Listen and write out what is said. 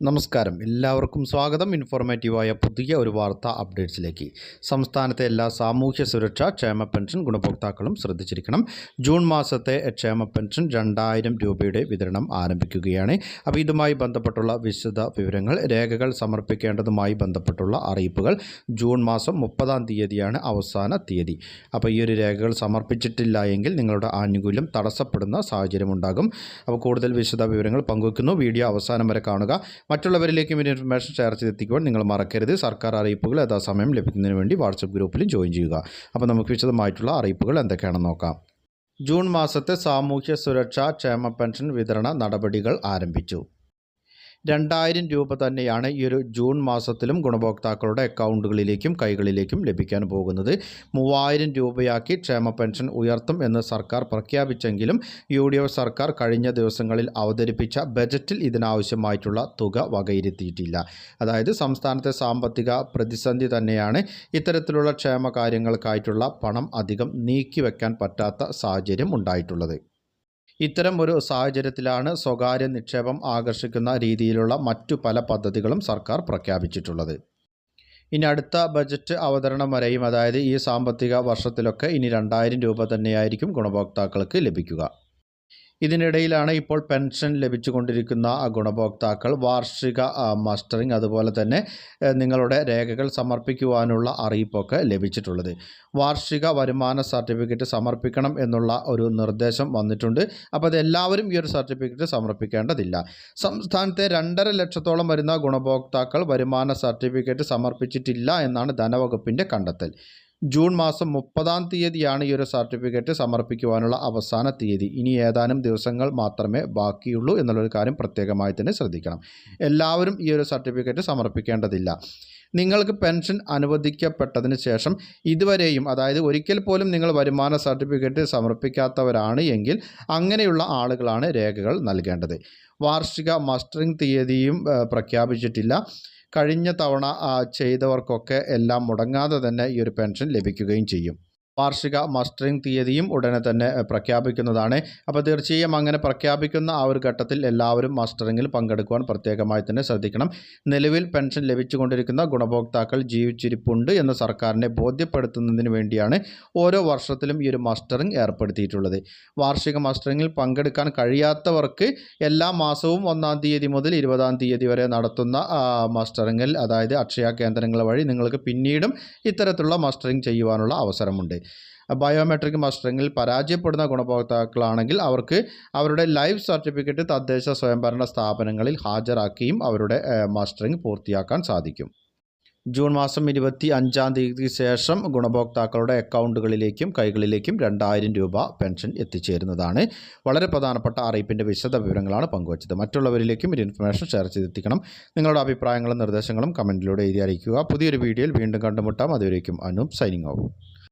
നമസ്കാരം, എല്ലാവർക്കും സ്വാഗതം. ഇൻഫോർമേറ്റീവായ പുതിയ ഒരു വാർത്താ അപ്ഡേറ്റ്സിലേക്ക്. സംസ്ഥാനത്തെ എല്ലാ സാമൂഹ്യ സുരക്ഷാ ക്ഷേമ പെൻഷൻ ഗുണഭോക്താക്കളും ശ്രദ്ധിച്ചിരിക്കണം. ജൂൺ മാസത്തെ ക്ഷേമ പെൻഷൻ 2000 രൂപയുടെ വിതരണം ആരംഭിക്കുകയാണ്. അപ്പോൾ ഇതുമായി ബന്ധപ്പെട്ടുള്ള വിശദ വിവരങ്ങൾ, രേഖകൾ സമർപ്പിക്കേണ്ടതുമായി ബന്ധപ്പെട്ടുള്ള അറിയിപ്പുകൾ ജൂൺ മാസം 30-ാം തീയതിയാണ് അവസാന തീയതി. അപ്പോൾ ഈ ഒരു രേഖകൾ സമർപ്പിച്ചിട്ടില്ല എങ്കിൽ നിങ്ങളുടെ ആനുകൂല്യം തടസ്സപ്പെടുന്ന സാഹചര്യമുണ്ടാകും. അപ്പോൾ കൂടുതൽ വിശദ വിവരങ്ങൾ പങ്കുവയ്ക്കുന്നു. വീഡിയോ അവസാനം വരെ കാണുക. മറ്റുള്ളവരിലേക്കും ഈ ഇൻഫർമേഷൻ ഷെയർ ചെയ്തെത്തിക്കുവാൻ നിങ്ങൾ മറക്കരുത്. സർക്കാർ അറിയിപ്പുകൾ യഥാസമയം ലഭിക്കുന്നതിന് വേണ്ടി വാട്സപ്പ് ഗ്രൂപ്പിലും ജോയിൻ ചെയ്യുക. അപ്പോൾ നമുക്ക് വിശദമായിട്ടുള്ള അറിയിപ്പുകൾ എന്തൊക്കെയാണെന്ന് നോക്കാം. ജൂൺ മാസത്തെ സാമൂഹ്യ സുരക്ഷാ ക്ഷേമ പെൻഷൻ വിതരണ നടപടികൾ ആരംഭിച്ചു. 2000 രൂപ തന്നെയാണ് ഈ ഒരു ജൂൺ മാസത്തിലും ഗുണഭോക്താക്കളുടെ അക്കൗണ്ടുകളിലേക്കും കൈകളിലേക്കും ലഭിക്കാൻ പോകുന്നത്. 3000 രൂപയാക്കി ക്ഷേമ പെൻഷൻ ഉയർത്തും എന്ന് സർക്കാർ പ്രഖ്യാപിച്ചെങ്കിലും UDF സർക്കാർ കഴിഞ്ഞ ദിവസങ്ങളിൽ അവതരിപ്പിച്ച ബജറ്റിൽ ഇതിനാവശ്യമായിട്ടുള്ള തുക വകയിരുത്തിയിട്ടില്ല. അതായത് സംസ്ഥാനത്തെ സാമ്പത്തിക പ്രതിസന്ധി തന്നെയാണ് ഇത്തരത്തിലുള്ള ക്ഷേമ കാര്യങ്ങൾക്കായിട്ടുള്ള പണം അധികം നീക്കിവെക്കാൻ പറ്റാത്ത സാഹചര്യം ഉണ്ടായിട്ടുള്ളത്. ഇത്തരം ഒരു സാഹചര്യത്തിലാണ് സ്വകാര്യ നിക്ഷേപം ആകർഷിക്കുന്ന രീതിയിലുള്ള മറ്റു പല പദ്ധതികളും സർക്കാർ പ്രഖ്യാപിച്ചിട്ടുള്ളത്. ഇനി അടുത്ത ബജറ്റ് അവതരണം വരെയും, അതായത് ഈ സാമ്പത്തിക വർഷത്തിലൊക്കെ ഇനി 2000 രൂപ തന്നെയായിരിക്കും ഗുണഭോക്താക്കൾക്ക് ലഭിക്കുക. ഇതിനിടയിലാണ് ഇപ്പോൾ പെൻഷൻ ലഭിച്ചുകൊണ്ടിരിക്കുന്ന ഗുണഭോക്താക്കൾ വാർഷിക മസ്റ്ററിംഗ്, അതുപോലെ തന്നെ നിങ്ങളുടെ രേഖകൾ സമർപ്പിക്കുവാനുള്ള അറിയിപ്പൊക്കെ ലഭിച്ചിട്ടുള്ളത്. വാർഷിക വരുമാന സർട്ടിഫിക്കറ്റ് സമർപ്പിക്കണം എന്നുള്ള ഒരു നിർദ്ദേശം വന്നിട്ടുണ്ട്. അപ്പോൾ അതെല്ലാവരും ഈ ഒരു സർട്ടിഫിക്കറ്റ് സമർപ്പിക്കേണ്ടതില്ല. സംസ്ഥാനത്തെ 2.5 ലക്ഷത്തോളം വരുന്ന ഗുണഭോക്താക്കൾ വരുമാന സർട്ടിഫിക്കറ്റ് സമർപ്പിച്ചിട്ടില്ല എന്നാണ് ധനവകുപ്പിൻ്റെ കണ്ടെത്തൽ. ജൂൺ മാസം 30-ാം തീയതിയാണ് ഈ ഒരു സർട്ടിഫിക്കറ്റ് സമർപ്പിക്കുവാനുള്ള അവസാന തീയതി. ഇനി ഏതാനും ദിവസങ്ങൾ മാത്രമേ ബാക്കിയുള്ളൂ എന്നുള്ളൊരു കാര്യം പ്രത്യേകമായി തന്നെ ശ്രദ്ധിക്കണം. എല്ലാവരും ഈ ഒരു സർട്ടിഫിക്കറ്റ് സമർപ്പിക്കേണ്ടതില്ല. നിങ്ങൾക്ക് പെൻഷൻ അനുവദിക്കപ്പെട്ടതിന് ശേഷം ഇതുവരെയും, അതായത് ഒരിക്കൽ പോലും നിങ്ങൾ വരുമാന സർട്ടിഫിക്കറ്റ് സമർപ്പിക്കാത്തവരാണ് എങ്കിൽ അങ്ങനെയുള്ള ആളുകളാണ് രേഖകൾ നൽകേണ്ടത്. വാർഷിക മസ്റ്ററിംഗ് തീയതിയും പ്രഖ്യാപിച്ചിട്ടില്ല. കഴിഞ്ഞ തവണ ചെയ്തവർക്കൊക്കെ എല്ലാം മുടങ്ങാതെ തന്നെ ഈ ഒരു പെൻഷൻ ലഭിക്കുകയും ചെയ്യും. വാർഷിക മസ്റ്ററിംഗ് തീയതിയും ഉടനെ തന്നെ പ്രഖ്യാപിക്കുന്നതാണ്. അപ്പോൾ തീർച്ചയായും അങ്ങനെ പ്രഖ്യാപിക്കുന്ന ആ ഒരു ഘട്ടത്തിൽ എല്ലാവരും മസ്റ്ററിങ്ങിൽ പങ്കെടുക്കുവാൻ പ്രത്യേകമായി തന്നെ ശ്രദ്ധിക്കണം. നിലവിൽ പെൻഷൻ ലഭിച്ചുകൊണ്ടിരിക്കുന്ന ഗുണഭോക്താക്കൾ ജീവിച്ചിരിപ്പുണ്ട് എന്ന് സർക്കാരിനെ ബോധ്യപ്പെടുത്തുന്നതിന് വേണ്ടിയാണ് ഓരോ വർഷത്തിലും ഈ ഒരു മസ്റ്ററിംഗ് ഏർപ്പെടുത്തിയിട്ടുള്ളത്. വാർഷിക മസ്റ്ററിങ്ങിൽ പങ്കെടുക്കാൻ കഴിയാത്തവർക്ക് എല്ലാ മാസവും 1-ാം തീയതി മുതൽ 20-ാം തീയതി വരെ നടത്തുന്ന മസ്റ്ററിങ്ങിൽ, അതായത് അക്ഷയ കേന്ദ്രങ്ങൾ വഴി നിങ്ങൾക്ക് പിന്നീടും ഇത്തരത്തിലുള്ള മസ്റ്ററിംഗ് ചെയ്യുവാനുള്ള അവസരമുണ്ട്. ബയോമെട്രിക് മസ്റ്ററിങ്ങിൽ പരാജയപ്പെടുന്ന ഗുണഭോക്താക്കളാണെങ്കിൽ അവർക്ക് അവരുടെ ലൈഫ് സർട്ടിഫിക്കറ്റ് തദ്ദേശ സ്വയംഭരണ സ്ഥാപനങ്ങളിൽ ഹാജരാക്കിയും അവരുടെ മസ്റ്ററിംഗ് പൂർത്തിയാക്കാൻ സാധിക്കും. ജൂൺ മാസം 25-ാം തീയതിക്ക് ശേഷം ഗുണഭോക്താക്കളുടെ അക്കൗണ്ടുകളിലേക്കും കൈകളിലേക്കും 2000 രൂപ പെൻഷൻ എത്തിച്ചേരുന്നതാണ്. വളരെ പ്രധാനപ്പെട്ട അറിയിപ്പിൻ്റെ വിശദ വിവരങ്ങളാണ് പങ്കുവച്ചത്. മറ്റുള്ളവരിലേക്കും ഈ ഇൻഫർമേഷൻ ഷെയർ ചെയ്തെത്തിക്കണം. നിങ്ങളുടെ അഭിപ്രായങ്ങളും നിർദ്ദേശങ്ങളും കമൻറ്റിലൂടെ എഴുതി അറിയിക്കുക. പുതിയൊരു വീഡിയോയിൽ വീണ്ടും കണ്ടുമുട്ടാം. അതുവരേക്കും അനൂപ് സൈനിങ് ഓഫ്.